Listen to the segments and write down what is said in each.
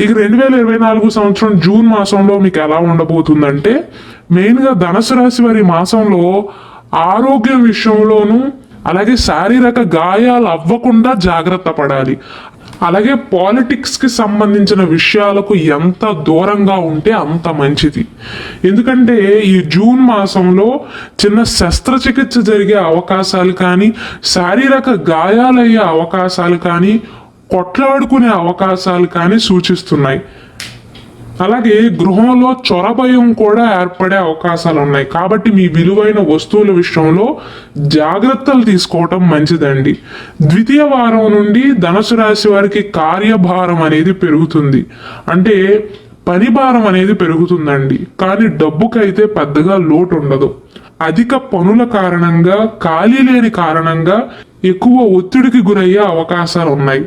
ఇక 2024 సంవత్సరం జూన్ మాసంలో మీకు ఎలా ఉండబోతుందంటే, మెయిన్గా ధనుసు రాశి వారి మాసంలో ఆరోగ్యం విషయంలోనూ, అలాగే శారీరక గాయాలు అవ్వకుండా జాగ్రత్త పడాలి. అలాగే పాలిటిక్స్కి సంబంధించిన విషయాలకు ఎంత దూరంగా ఉంటే అంత మంచిది. ఎందుకంటే ఈ జూన్ మాసంలో చిన్న శస్త్రచికిత్స జరిగే అవకాశాలు కానీ, శారీరక గాయాలయ్యే అవకాశాలు కానీ, కొట్లాడుకునే అవకాశాలు కానీ సూచిస్తున్నాయి. అలాగే గృహంలో చొరభయం కూడా ఏర్పడే అవకాశాలు ఉన్నాయి. కాబట్టి మీ విలువైన వస్తువుల విషయంలో జాగ్రత్తలు తీసుకోవటం మంచిదండి. ద్వితీయ వారం నుండి ధనుసు రాశి వారికి కార్యభారం అనేది పెరుగుతుంది. అంటే పని భారం అనేది పెరుగుతుందండి. కానీ డబ్బుకైతే పెద్దగా లోటు ఉండదు. అధిక పనుల కారణంగా, ఖాళీ లేని కారణంగా ఎక్కువ ఒత్తిడికి గురయ్యే అవకాశాలు ఉన్నాయి.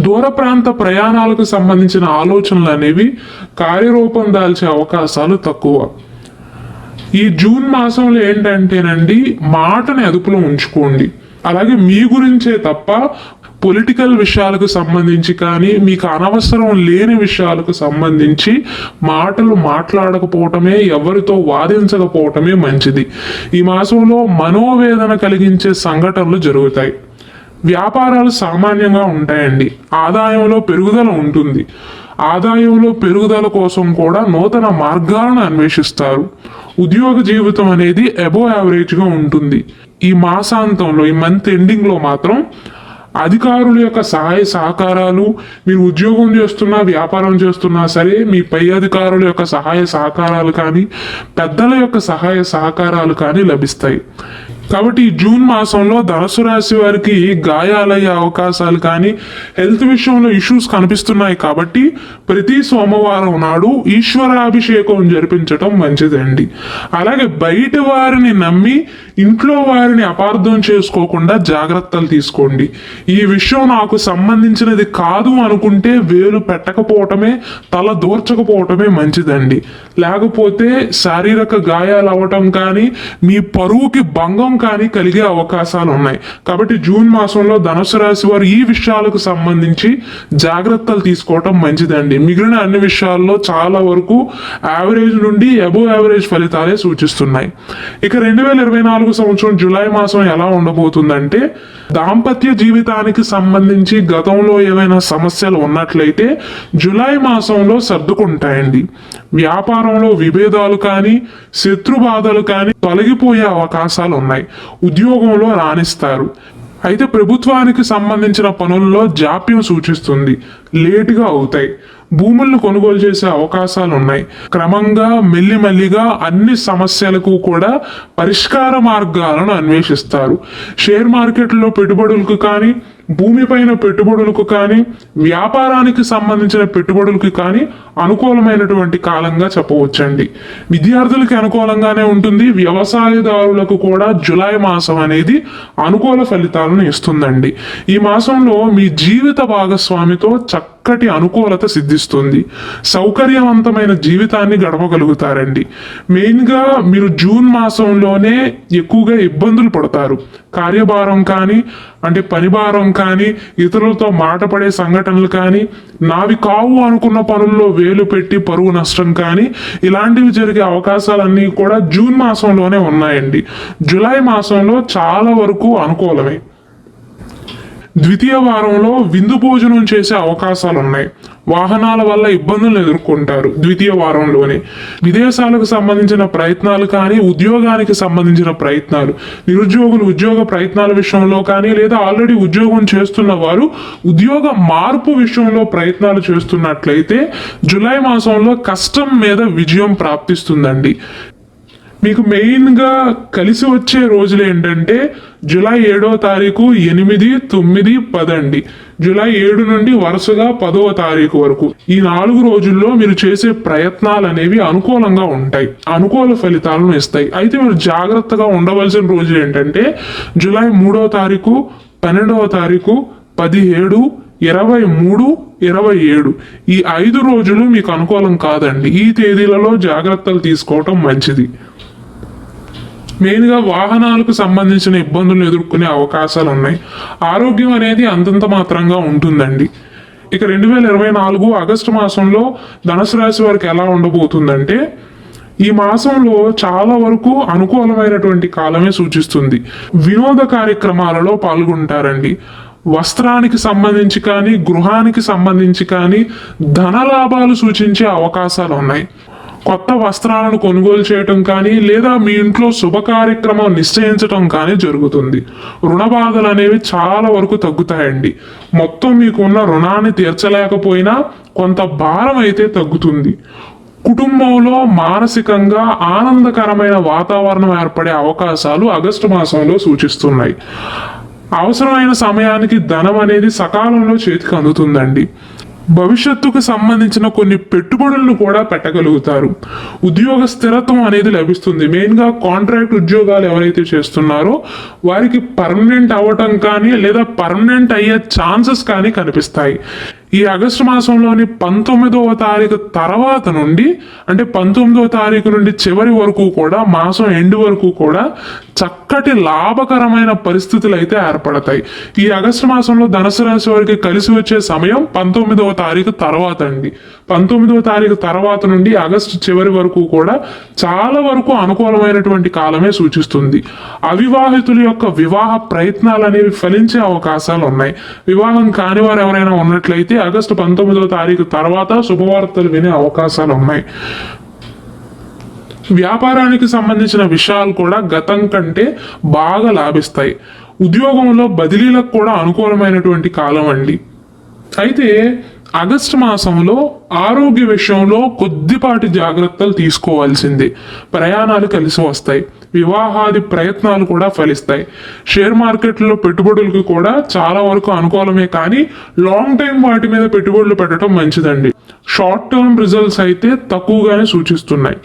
దూర ప్రాంత ప్రయాణాలకు సంబంధించిన ఆలోచనలు అనేవి కార్యరూపం దాల్చే అవకాశాలు తక్కువ. ఈ జూన్ మాసంలో ఏంటంటేనండి, మాటని అదుపులో ఉంచుకోండి. అలాగే మీ గురించే తప్ప పొలిటికల్ విషయాలకు సంబంధించి కానీ, మీకు అనవసరం లేని విషయాలకు సంబంధించి మాటలు మాట్లాడకపోవటమే, ఎవరితో వాదించకపోవటమే మంచిది. ఈ మాసంలో మనోవేదన కలిగించే సంఘటనలు జరుగుతాయి. వ్యాపారాలు సామాన్యంగా ఉంటాయండి. ఆదాయంలో పెరుగుదల ఉంటుంది. ఆదాయంలో పెరుగుదల కోసం కూడా నూతన మార్గాలను అన్వేషిస్తారు. ఉద్యోగ జీవితం అనేది అబోవ్ యావరేజ్గా ఉంటుంది. ఈ మాసాంతంలో, ఈ మంత్ ఎండింగ్లో మాత్రం అధికారుల యొక్క సహాయ సహకారాలు, మీరు ఉద్యోగం చేస్తున్నా, వ్యాపారం చేస్తున్నా సరే, మీ పై అధికారుల యొక్క సహాయ సహకారాలు కానీ, పెద్దల యొక్క సహాయ సహకారాలు కానీ లభిస్తాయి. కాబట్టి ఈ జూన్ మాసంలో ధనుసు రాశి వారికి గాయాలయ్యే అవకాశాలు కానీ, హెల్త్ విషయంలో ఇష్యూస్ కనిపిస్తున్నాయి. కాబట్టి ప్రతి సోమవారం నాడు ఈశ్వరాభిషేకం జరిపించటం మంచిదండి. అలాగే బయట వారిని నమ్మి ఇంట్లో వారిని అపార్థం చేసుకోకుండా జాగ్రత్తలు తీసుకోండి. ఈ విషయం నాకు సంబంధించినది కాదు అనుకుంటే వేలు పెట్టకపోవటమే, తల దూర్చకపోవటమే మంచిదండి. లేకపోతే శారీరక గాయాలు అవ్వటం కానీ, మీ పరువుకి భంగం కానీ కలిగే అవకాశాలు ఉన్నాయి. కాబట్టి జూన్ మాసంలో ధనుసు రాశి వారు ఈ విషయాలకు సంబంధించి జాగ్రత్తలు తీసుకోవటం మంచిదండి. మిగిలిన అన్ని విషయాల్లో చాలా వరకు యావరేజ్ నుండి అబోవ్ యావరేజ్ ఫలితాలే సూచిస్తున్నాయి. ఇక 2024 సంవత్సరం జూలై మాసం ఎలా ఉండబోతుందంటే, దాంపత్య జీవితానికి సంబంధించి గతంలో ఏమైనా సమస్యలు ఉన్నట్లయితే జూలై మాసంలో సర్దుకుంటాయండి. వ్యాపారంలో విభేదాలు కానీ, శత్రుబాధలు కానీ తొలగిపోయే అవకాశాలు ఉన్నాయి. ఉద్యోగంలో రాణిస్తారు. అయితే ప్రభుత్వానికి సంబంధించిన పనుల్లో జాప్యం సూచిస్తుంది. లేటుగా అవుతాయి. భూములను కొనుగోలు చేసే అవకాశాలు ఉన్నాయి. క్రమంగా మెల్లిమెల్లిగా అన్ని సమస్యలకు కూడా పరిష్కార మార్గాలను అన్వేషిస్తారు. షేర్ మార్కెట్లో పెట్టుబడులకు కానీ, భూమిపైన పెట్టుబడులకు కానీ, వ్యాపారానికి సంబంధించిన పెట్టుబడులకు కానీ అనుకూలమైనటువంటి కాలంగా చెప్పవచ్చండి. విద్యార్థులకి అనుకూలంగానే ఉంటుంది. వ్యవసాయదారులకు కూడా జూలై మాసం అనేది అనుకూల ఫలితాలను ఇస్తుందండి. ఈ మాసంలో మీ జీవిత భాగస్వామితో చక్కటి అనుకూలత సిద్ధిస్తుంది. సౌకర్యవంతమైన జీవితాన్ని గడపగలుగుతారండి. మెయిన్గా మీరు జూన్ మాసంలోనే ఎక్కువగా ఇబ్బందులు పడతారు. కార్యభారం కానీ, అంటే పని భారం కానీ, ఇతరులతో మాట పడే సంఘటనలు కానీ, నావి కావు అనుకున్న పనుల్లో వేలు పెట్టి పరువు నష్టం కానీ, ఇలాంటివి జరిగే అవకాశాలన్నీ కూడా జూన్ మాసంలోనే ఉన్నాయండి. జూలై మాసంలో చాలా వరకు అనుకూలమే. ద్వితీయ వారంలో విందు భోజనం చేసే అవకాశాలు ఉన్నాయి. వాహనాల వల్ల ఇబ్బందులను ఎదుర్కొంటారు ద్వితీయ వారంలోనే. విదేశాలకు సంబంధించిన ప్రయత్నాలు కానీ, ఉద్యోగానికి సంబంధించిన ప్రయత్నాలు, నిరుద్యోగులు ఉద్యోగ ప్రయత్నాల విషయంలో కానీ, లేదా ఆల్రెడీ ఉద్యోగం చేస్తున్న వారు ఉద్యోగ మార్పు విషయంలో ప్రయత్నాలు చేస్తున్నట్లయితే జూలై మాసంలో కష్టం మీద విజయం ప్రాప్తిస్తుందండి. మీకు మెయిన్గా కలిసి వచ్చే రోజులు ఏంటంటే జూలై 7వ తారీఖు, 8, 9, 10 అండి. జూలై 7 నుండి వరుసగా 10వ తారీఖు వరకు ఈ 4 రోజుల్లో మీరు చేసే ప్రయత్నాలు అనేవి అనుకూలంగా ఉంటాయి. అనుకూల ఫలితాలను ఇస్తాయి. అయితే మీరు జాగ్రత్తగా ఉండవలసిన రోజులు ఏంటంటే జూలై 3వ తారీఖు, 12వ తారీఖు, 17, 23, 27 ఈ 5 రోజులు మీకు అనుకూలం కాదండి. ఈ తేదీలలో జాగ్రత్తలు తీసుకోవటం మంచిది. మెయిన్గా వాహనాలకు సంబంధించిన ఇబ్బందులు ఎదుర్కొనే అవకాశాలు ఉన్నాయి. ఆరోగ్యం అనేది అంతంత మాత్రంగా ఉంటుందండి. ఇక 2024 ఆగస్టు మాసంలో ధనుసు రాశి వారికి ఎలా ఉండబోతుందంటే, ఈ మాసంలో చాలా వరకు అనుకూలమైనటువంటి కాలమే సూచిస్తుంది. వినోద కార్యక్రమాలలో పాల్గొంటారండి. వస్త్రానికి సంబంధించి కానీ, గృహానికి సంబంధించి కానీ ధన లాభాలు సూచించే అవకాశాలు ఉన్నాయి. కొత్త వస్త్రాలను కొనుగోలు చేయటం కానీ, లేదా మీ ఇంట్లో శుభ కార్యక్రమం నిశ్చయించటం కానీ జరుగుతుంది. రుణ బాధలు అనేవి చాలా వరకు తగ్గుతాయండి. మొత్తం మీకున్న రుణాన్ని తీర్చలేకపోయినా కొంత భారం అయితే తగ్గుతుంది. కుటుంబంలో మానసికంగా ఆనందకరమైన వాతావరణం ఏర్పడే అవకాశాలు ఆగస్టు మాసంలో సూచిస్తున్నాయి. అవసరమైన సమయానికి ధనం అనేది సకాలంలో చేతికి అందుతుందండి. భవిష్యత్తుకు సంబంధించిన కొన్ని పెట్టుబడులను కూడా పెట్టగలుగుతారు. ఉద్యోగ స్థిరత్వం అనేది లభిస్తుంది. మెయిన్గా కాంట్రాక్ట్ ఉద్యోగాలు ఎవరైతే చేస్తున్నారో వారికి పర్మనెంట్ అవ్వటం కానీ, లేదా పర్మనెంట్ అయ్యే ఛాన్సెస్ కానీ కనిపిస్తాయి. ఈ ఆగస్టు మాసంలోని 19వ తారీఖు తర్వాత నుండి, అంటే 19వ తారీఖు నుండి చివరి వరకు కూడా, మాసం ఎండ్ వరకు కూడా చక్కటి లాభకరమైన పరిస్థితులు అయితే ఏర్పడతాయి. ఈ ఆగస్టు మాసంలో ధనుసు రాశి వారికి కలిసి వచ్చే సమయం 19వ తారీఖు తర్వాత అండి. 19వ తారీఖు తర్వాత నుండి ఆగస్టు చివరి వరకు కూడా చాలా వరకు అనుకూలమైనటువంటి కాలమే సూచిస్తుంది. అవివాహితుల యొక్క వివాహ ప్రయత్నాలు అనేవి ఫలించే అవకాశాలు ఉన్నాయి. వివాహం కాని వారు ఎవరైనా ఉన్నట్లయితే ఆగస్టు 19వ తారీఖు తర్వాత శుభవార్తలు వినే అవకాశాలు ఉన్నాయి. వ్యాపారానికి సంబంధించిన విషయాలు కూడా గతం కంటే బాగా లాభిస్తాయి. ఉద్యోగంలో బదిలీలకు కూడా అనుకూలమైనటువంటి కాలం అండి. అయితే ఆగస్టు మాసంలో ఆరోగ్య విషయంలో కొద్దిపాటి జాగ్రత్తలు తీసుకోవాల్సిందే. ప్రయాణాలు కలిసి వస్తాయి. వివాహాది ప్రయత్నాలు కూడా ఫలిస్తాయి. షేర్ మార్కెట్లో పెట్టుబడులకు కూడా చాలా వరకు అనుకూలమే, కానీ లాంగ్ టైం వాటి మీద పెట్టుబడులు పెట్టడం మంచిదండి. షార్ట్ టర్మ్ రిజల్ట్స్ అయితే తక్కువగానే సూచిస్తున్నాయి.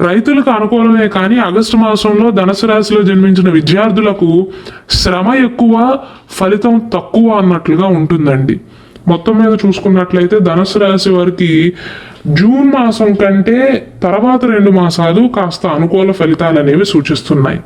రైతులకు అనుకూలమే, కానీ ఆగస్టు మాసంలో ధనుసు రాశిలో జన్మించిన విద్యార్థులకు శ్రమ ఎక్కువ, ఫలితం తక్కువ అన్నట్లుగా ఉంటుందండి. మొత్తం మీద చూసుకున్నట్లయితే ధనుసు రాశి వారికి జూన్ మాసం కంటే తర్వాత 2 మాసాలు కాస్త అనుకూల ఫలితాలు అనేవి సూచిస్తున్నాయి.